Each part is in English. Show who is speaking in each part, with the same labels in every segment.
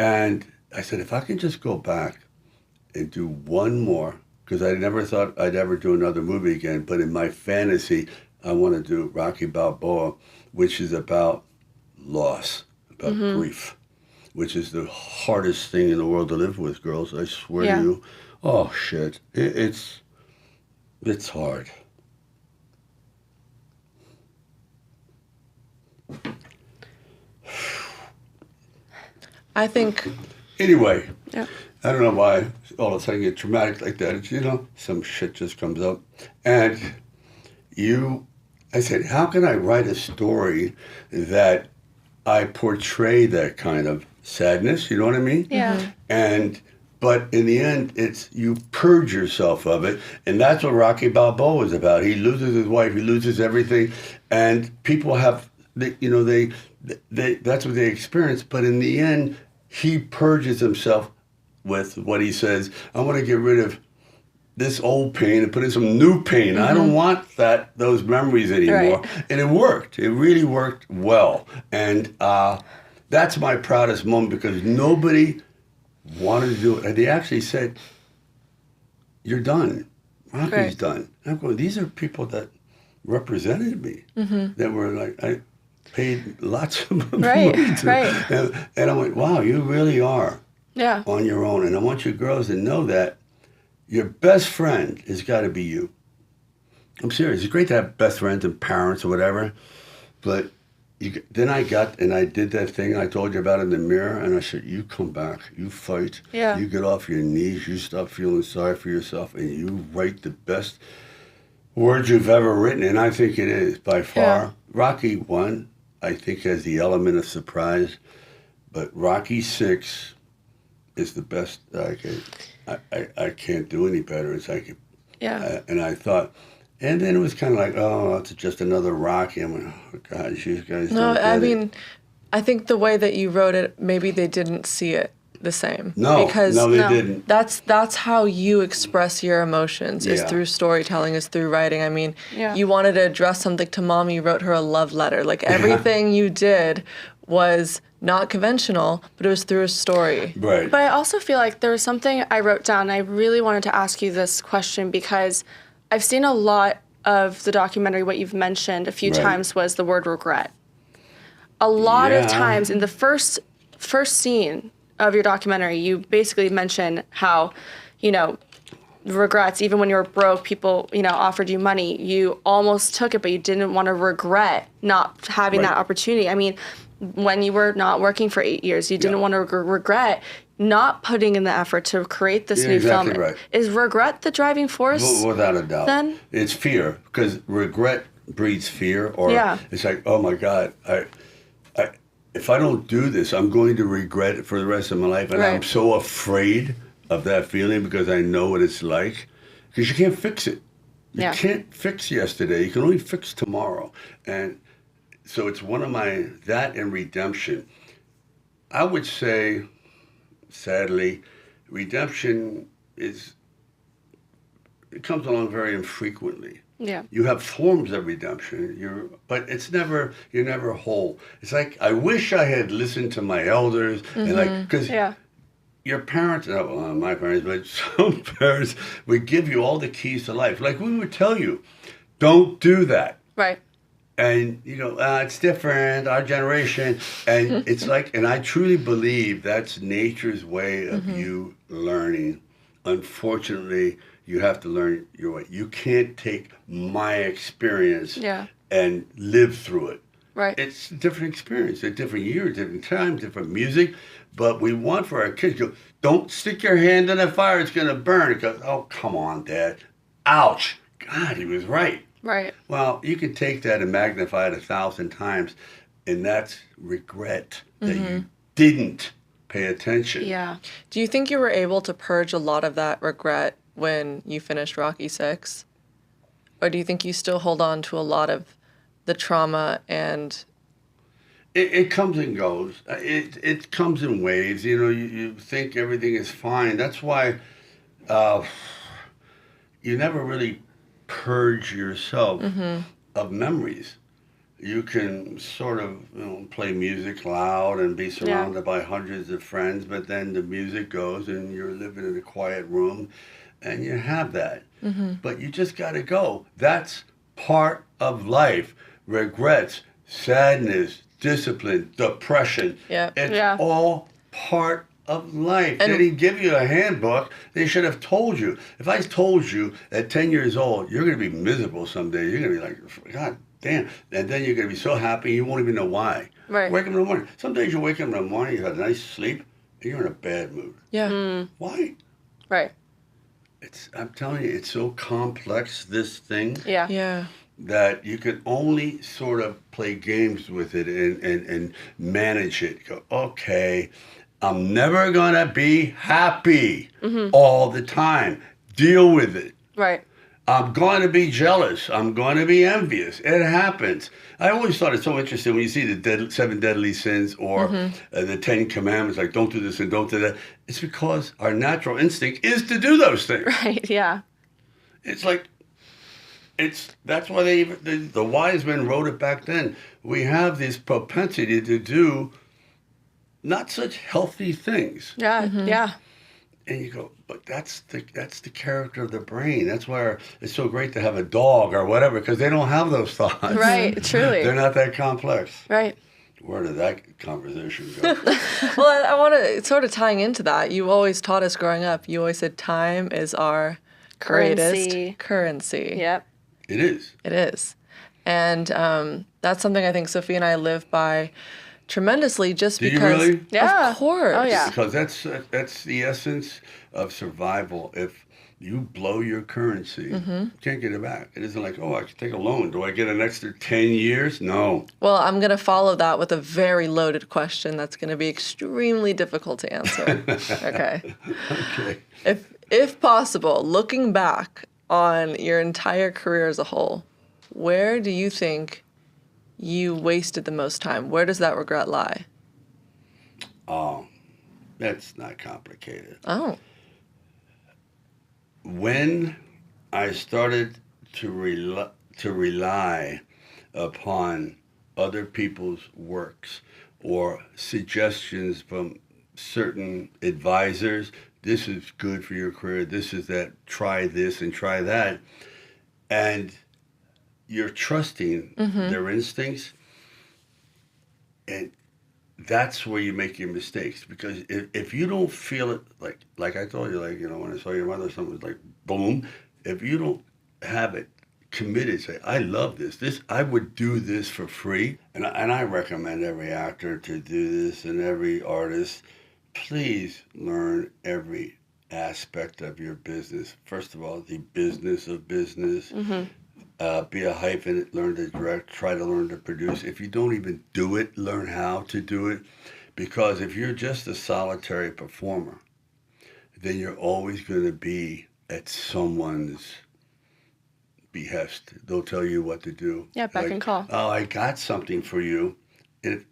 Speaker 1: And I said, if I can just go back and do one more, because I never thought I'd ever do another movie again, but in my fantasy, I want to do Rocky Balboa, which is about loss, about grief, which is the hardest thing in the world to live with, girls. I swear to you. Oh, shit. It's hard.
Speaker 2: I think.
Speaker 1: Anyway,
Speaker 2: Yeah.
Speaker 1: I don't know why all of a sudden you get traumatic like that. It's, some shit just comes up. And I said, how can I write a story that I portray that kind of sadness? You know what I mean?
Speaker 3: Yeah.
Speaker 1: But in the end, it's you purge yourself of it, and that's what Rocky Balboa is about. He loses his wife, he loses everything, and people have, they that's what they experience. But in the end, he purges himself with what he says. I want to get rid of this old pain and put in some new pain. I don't want those memories anymore.
Speaker 3: Right.
Speaker 1: And it worked. It really worked well. And that's my proudest moment because nobody wanted to do it. And they actually said, you're done. Rocky's done. And I'm going, these are people that represented me. That were like, I paid lots of money to.
Speaker 3: Right.
Speaker 1: And I went, wow, you really are
Speaker 3: Yeah.
Speaker 1: on your own. And I want you girls to know that your best friend has got to be you. I'm serious. It's great to have best friends and parents or whatever. But then I did that thing I told you about in the mirror, and I said, you come back, you fight, you get off your knees, you stop feeling sorry for yourself, and you write the best words you've ever written, and I think it is, by far.
Speaker 3: Yeah.
Speaker 1: Rocky 1, I think, has the element of surprise, but Rocky 6 is the best I can't do any better. It's like, and I thought, and then it was kind of like, oh, it's just another Rocky. I'm like, oh, God, you guys
Speaker 2: No,
Speaker 1: don't get
Speaker 2: I
Speaker 1: it.
Speaker 2: mean, I think the way that you wrote it, maybe they didn't see it the same.
Speaker 1: No,
Speaker 2: because
Speaker 1: no, they didn't.
Speaker 2: That's how you express your emotions, is
Speaker 1: Yeah.
Speaker 2: through storytelling, is through writing. I mean,
Speaker 3: Yeah.
Speaker 2: you wanted to address something to mom, you wrote her a love letter. Like, everything you did was not conventional, but it was through a story.
Speaker 1: Right.
Speaker 3: But I also feel like there was something I wrote down. I really wanted to ask you this question because I've seen a lot of the documentary. What you've mentioned a few times was the word regret. A lot of times in the first scene of your documentary, you basically mention how, regrets, even when you were broke, people, offered you money. You almost took it, but you didn't want to regret not having that opportunity. I mean, when you were not working for 8 years, you didn't want to regret not putting in the effort to create this new
Speaker 1: exactly
Speaker 3: film.
Speaker 1: right.
Speaker 3: Is regret the driving force?
Speaker 1: Without a doubt.
Speaker 3: Then?
Speaker 1: It's fear, because regret breeds fear, or it's like, oh my God, if I don't do this, I'm going to regret it for the rest of my life. And I'm so afraid of that feeling because I know what it's like. Because you can't fix it. You can't fix yesterday. You can only fix tomorrow. And so it's one of that and redemption. I would say, sadly, redemption it comes along very infrequently.
Speaker 3: Yeah.
Speaker 1: You have forms of redemption, but you're never whole. It's like, I wish I had listened to my elders, and because your parents, well, my parents, but some parents would give you all the keys to life. Like, we would tell you, don't do that.
Speaker 3: Right.
Speaker 1: And, it's different, our generation. And it's like, and I truly believe that's nature's way of you learning. Unfortunately, you have to learn your way. You can't take my experience and live through it.
Speaker 3: Right.
Speaker 1: It's a different experience, a different year, different time, different music. But we want for our kids, don't stick your hand in the fire, it's going to burn. It goes, oh, come on, Dad. Ouch. God, he was right.
Speaker 3: Right.
Speaker 1: Well, you can take that and magnify it 1,000 times, and that's regret that you didn't pay attention.
Speaker 3: Yeah.
Speaker 2: Do you think you were able to purge a lot of that regret when you finished Rocky 6? Or do you think you still hold on to a lot of the trauma and...
Speaker 1: It comes and goes. It comes in waves. You think everything is fine. That's why you never really purge yourself of memories. you can sort of play music loud and be surrounded by hundreds of friends, but then the music goes and you're living in a quiet room and you have that. But you just got to go. That's part of life. Regrets, sadness, discipline, depression.
Speaker 2: Yeah.
Speaker 1: It's all part of life. They didn't give you a handbook. They should have told you. If I told you at 10 years old, you're going to be miserable someday, you're going to be like, God damn. And then you're going to be so happy, you won't even know why.
Speaker 3: Right.
Speaker 1: Wake up in the morning. Some days you wake up in the morning, you had a nice sleep, and you're in a bad mood.
Speaker 2: Yeah.
Speaker 1: Why?
Speaker 3: Right.
Speaker 1: I'm telling you, it's so complex, this thing.
Speaker 3: Yeah.
Speaker 2: Yeah.
Speaker 1: That you can only sort of play games with it and manage it. Go, okay, I'm never going to be happy all the time. Deal with it.
Speaker 3: Right.
Speaker 1: I'm going to be jealous. I'm going to be envious. It happens. I always thought it's so interesting when you see the 7 deadly sins or the 10 commandments, like don't do this and don't do that. It's because our natural instinct is to do those things.
Speaker 3: Right. Yeah.
Speaker 1: It's like, that's why the wise men wrote it back then. We have this propensity to do not such healthy things.
Speaker 3: Yeah. Yeah.
Speaker 1: And you go, but that's the character of the brain. That's why it's so great to have a dog or whatever, because they don't have those thoughts.
Speaker 3: Right. Truly.
Speaker 1: They're not that complex.
Speaker 3: Right.
Speaker 1: Where did that conversation go?
Speaker 2: Well, I want to sort of tying into that. You always taught us growing up. You always said time is our greatest currency.
Speaker 3: Yep.
Speaker 1: It is.
Speaker 2: It is. And that's something I think Sophie and I live by tremendously just
Speaker 1: Do
Speaker 2: because.
Speaker 1: you really?
Speaker 3: Yeah.
Speaker 2: Of course.
Speaker 3: Oh, yeah.
Speaker 1: Because that's the essence of survival. If you blow your currency, you can't get it back. It isn't like, oh, I can take a loan. Do I get an extra 10 years? No.
Speaker 2: Well, I'm going to follow that with a very loaded question that's going to be extremely difficult to answer. Okay.
Speaker 1: Okay.
Speaker 2: If possible, looking back on your entire career as a whole, where do you think you wasted the most time? Where does that regret lie?
Speaker 1: Oh, that's not complicated.
Speaker 2: Oh.
Speaker 1: When I started to rely upon other people's works or suggestions from certain advisors, this is good for your career, this is that, try this and try that, and you're trusting their instincts, and that's where you make your mistakes. Because if you don't feel it, like I told you, when I saw your mother, something was like, boom. If you don't have it committed, say, I love this, I would do this for free. And I recommend every actor to do this, and every artist, please learn every aspect of your business. First of all, the business of business. Be a hyphen, learn to direct, try to learn to produce. If you don't even do it, learn how to do it. Because if you're just a solitary performer, then you're always going to be at someone's behest. They'll tell you what to do.
Speaker 3: Yeah, back and call.
Speaker 1: Oh, I got something for you.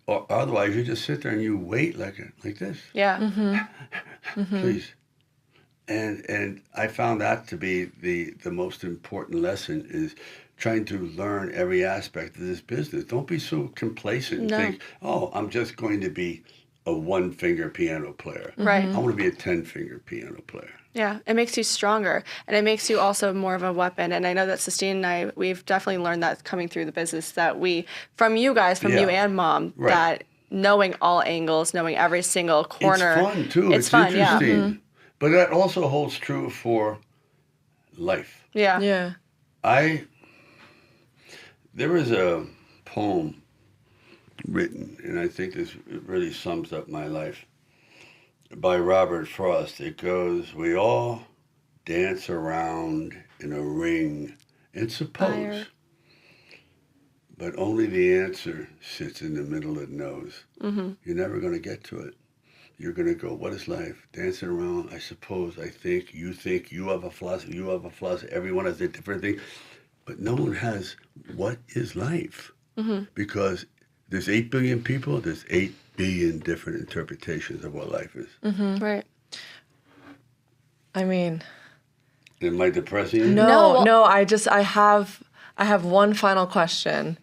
Speaker 1: Or otherwise, you just sit there and you wait like this.
Speaker 3: Yeah.
Speaker 1: Please. And I found that to be the most important lesson, is trying to learn every aspect of this business. Don't be so complacent and think, oh, I'm just going to be a 1-finger piano player.
Speaker 3: Right.
Speaker 1: I want to be a 10-finger piano player.
Speaker 3: Yeah, it makes you stronger, and it makes you also more of a weapon. And I know that Sistine and I, we've definitely learned that coming through the business, that from you guys, you and Mom, that knowing all angles, knowing every single corner.
Speaker 1: It's fun, too. It's
Speaker 3: fun,
Speaker 1: interesting.
Speaker 3: Yeah.
Speaker 1: But that also holds true for life.
Speaker 3: Yeah.
Speaker 2: Yeah.
Speaker 1: There was a poem written, and I think this really sums up my life, by Robert Frost. It goes, we all dance around in a ring and suppose, but only the answer sits in the middle of the nose. You're never going to get to it. You're going to go, what is life? Dancing around, I suppose, I think, you have a philosophy, everyone has a different thing. But no one has what is life. Because there's 8 billion people, there's 8 billion different interpretations of what life is.
Speaker 3: Right.
Speaker 2: I mean...
Speaker 1: Am I depressing you?
Speaker 2: No, I have one final question.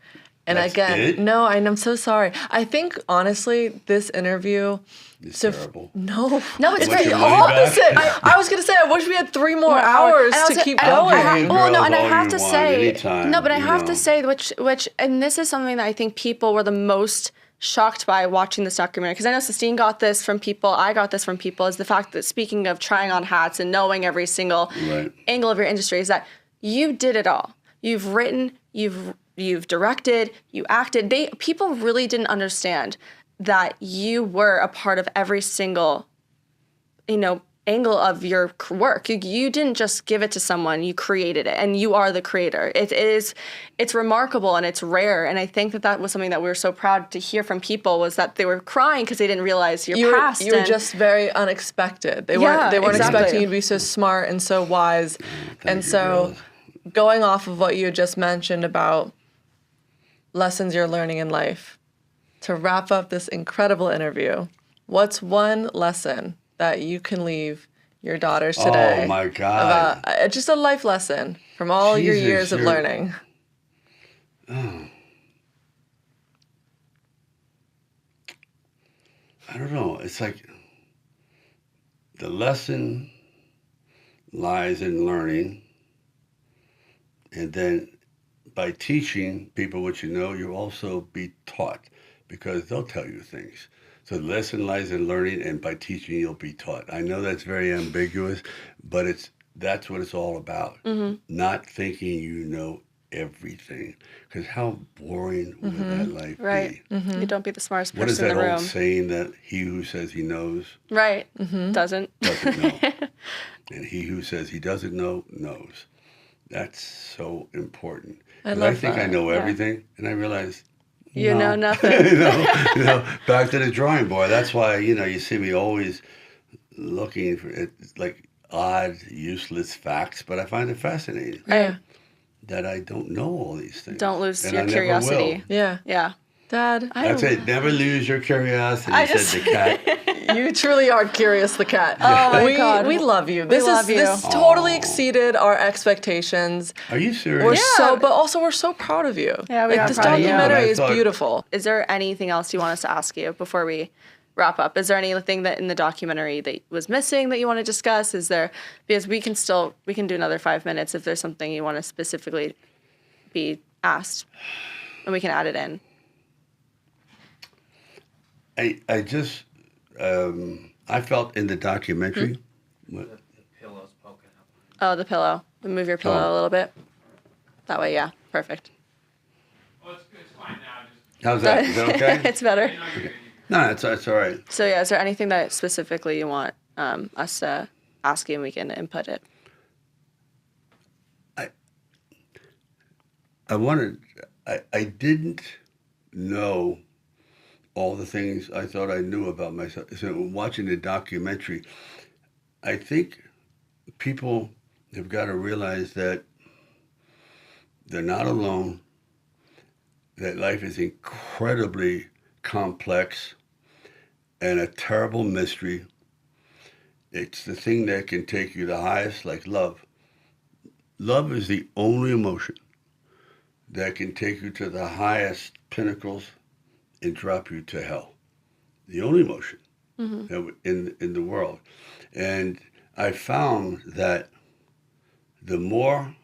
Speaker 2: And
Speaker 1: That's
Speaker 2: again,
Speaker 1: it?
Speaker 2: no, I'm so sorry. I think honestly, this interview.
Speaker 1: It's terrible.
Speaker 2: No,
Speaker 3: it's
Speaker 2: it's
Speaker 3: great.
Speaker 2: the
Speaker 1: Your money back?
Speaker 2: opposite. I was gonna say, I wish we had 3 more hours
Speaker 3: And I
Speaker 2: to
Speaker 3: was-
Speaker 2: keep
Speaker 3: and
Speaker 1: I'll
Speaker 2: going.
Speaker 1: give you
Speaker 3: Well, no,
Speaker 1: girls
Speaker 3: and I
Speaker 1: all
Speaker 3: have
Speaker 1: you
Speaker 3: to
Speaker 1: want,
Speaker 3: say,
Speaker 1: anytime,
Speaker 3: no, but I
Speaker 1: you
Speaker 3: have
Speaker 1: know.
Speaker 3: to say, which, and this is something that I think people were the most shocked by watching this documentary, because I know Sistine got this from people, I got this from people, is the fact that, speaking of trying on hats and knowing every single angle of your industry, is that you did it all. You've written, you've directed, you acted. People really didn't understand that you were a part of every single, angle of your work. You didn't just give it to someone, you created it, and you are the creator. It's remarkable and it's rare, and I think that was something that we were so proud to hear from people, was that they were crying because they didn't realize your past.
Speaker 2: You were just very unexpected. They weren't
Speaker 3: exactly.
Speaker 2: expecting you to be so smart and so wise. And so going off of what you just mentioned about lessons you're learning in life, to wrap up this incredible interview, what's one lesson that you can leave your daughters today?
Speaker 1: Oh my God.
Speaker 2: About just a life lesson from all your
Speaker 1: Jesus,
Speaker 2: years of learning.
Speaker 1: I don't know. It's like the lesson lies in learning, and then by teaching people what you know, you also be taught, because they'll tell you things. So the lesson lies in learning, and by teaching, you'll be taught. I know that's very ambiguous, but that's what it's all about. Not thinking you know everything, because how boring would that life be?
Speaker 3: You don't be the smartest
Speaker 1: What is
Speaker 3: person in
Speaker 1: that
Speaker 3: the
Speaker 1: old
Speaker 3: room.
Speaker 1: saying that he who says he knows
Speaker 3: Right. Doesn't
Speaker 1: know, and he who says he doesn't know knows? That's so important.
Speaker 2: I
Speaker 1: 'Cause
Speaker 2: love
Speaker 1: I think I
Speaker 2: that.
Speaker 1: know everything, and I realize
Speaker 3: You know
Speaker 1: no.
Speaker 3: nothing.
Speaker 1: Back to the drawing board. That's why you see me always looking for like odd, useless facts, but I find it fascinating
Speaker 2: Yeah.
Speaker 1: that I don't know all these things.
Speaker 3: Don't lose
Speaker 1: And
Speaker 3: your
Speaker 1: I never
Speaker 3: curiosity.
Speaker 1: will.
Speaker 2: Yeah.
Speaker 3: Yeah.
Speaker 2: Dad,
Speaker 1: That's it. Never lose your curiosity, said the cat.
Speaker 2: you truly are Curious the Cat.
Speaker 3: Oh my God.
Speaker 2: We love you.
Speaker 3: love you.
Speaker 2: This totally exceeded our expectations.
Speaker 1: Are you serious?
Speaker 2: We're so proud of you.
Speaker 3: Yeah, we are
Speaker 2: this
Speaker 3: proud of you.
Speaker 2: documentary
Speaker 1: I
Speaker 2: is
Speaker 1: thought-
Speaker 2: beautiful.
Speaker 3: Is there anything else you want us to ask you before we wrap up? Is there anything that in the documentary that was missing that you want to discuss? Is there, because we can do another 5 minutes if there's something you want to specifically be asked, and we can add it in.
Speaker 1: I just I felt in the documentary.
Speaker 4: The pillow's poking up.
Speaker 3: Oh, the pillow. Move your pillow a little bit. That way, yeah, perfect.
Speaker 4: Oh, it's good. It's fine now. Just
Speaker 1: How's that? Is that okay?
Speaker 3: It's better.
Speaker 4: you know, you're good.
Speaker 1: No, it's all right.
Speaker 3: So yeah, is there anything that specifically you want us to ask you and we can input it?
Speaker 1: I didn't know all the things I thought I knew about myself. So watching the documentary, I think people have got to realize that they're not alone, that life is incredibly complex and a terrible mystery. It's the thing that can take you the highest, like love. Love is the only emotion that can take you to the highest pinnacles and drop you to hell. The only emotion in the world. And I found that the more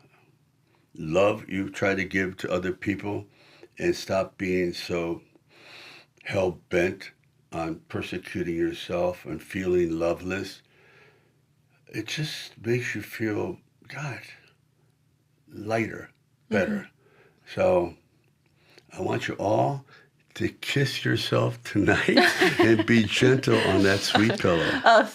Speaker 1: love you try to give to other people and stop being so hell-bent on persecuting yourself and feeling loveless, it just makes you feel, God, lighter, better. So I want you all to kiss yourself tonight and be gentle on that sweet pillow.
Speaker 3: Oh,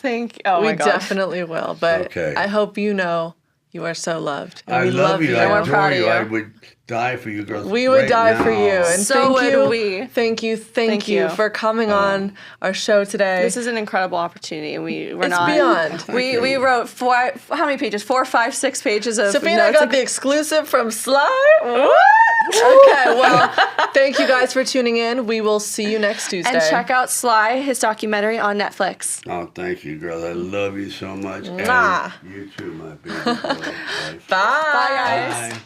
Speaker 3: oh
Speaker 2: We definitely will. But
Speaker 1: Okay.
Speaker 2: I hope you know you are so loved. And
Speaker 1: I
Speaker 2: we
Speaker 1: love you.
Speaker 3: And
Speaker 1: I
Speaker 3: we're
Speaker 1: adore
Speaker 3: proud of
Speaker 1: you.
Speaker 3: you.
Speaker 1: I would die for you girls.
Speaker 2: We would
Speaker 1: right
Speaker 2: die
Speaker 1: now.
Speaker 2: for you. And
Speaker 3: So
Speaker 2: thank
Speaker 3: would
Speaker 2: you.
Speaker 3: we.
Speaker 2: Thank you
Speaker 3: Thank you.
Speaker 2: for coming on our show today.
Speaker 3: This is an incredible opportunity, and we're
Speaker 2: It's
Speaker 3: not
Speaker 2: beyond.
Speaker 3: We wrote how many pages? 4, 5, 6 pages of
Speaker 2: Sophia and I
Speaker 3: notes.
Speaker 2: got the exclusive from Sly. What? Okay, well, thank you guys for tuning in. We will see you next Tuesday.
Speaker 3: And check out Sly, his documentary on Netflix.
Speaker 1: Oh, thank you, girls. I love you so much.
Speaker 2: Mwah.
Speaker 1: And you too, my baby girl.
Speaker 2: Bye.
Speaker 3: Bye, guys.
Speaker 1: Bye.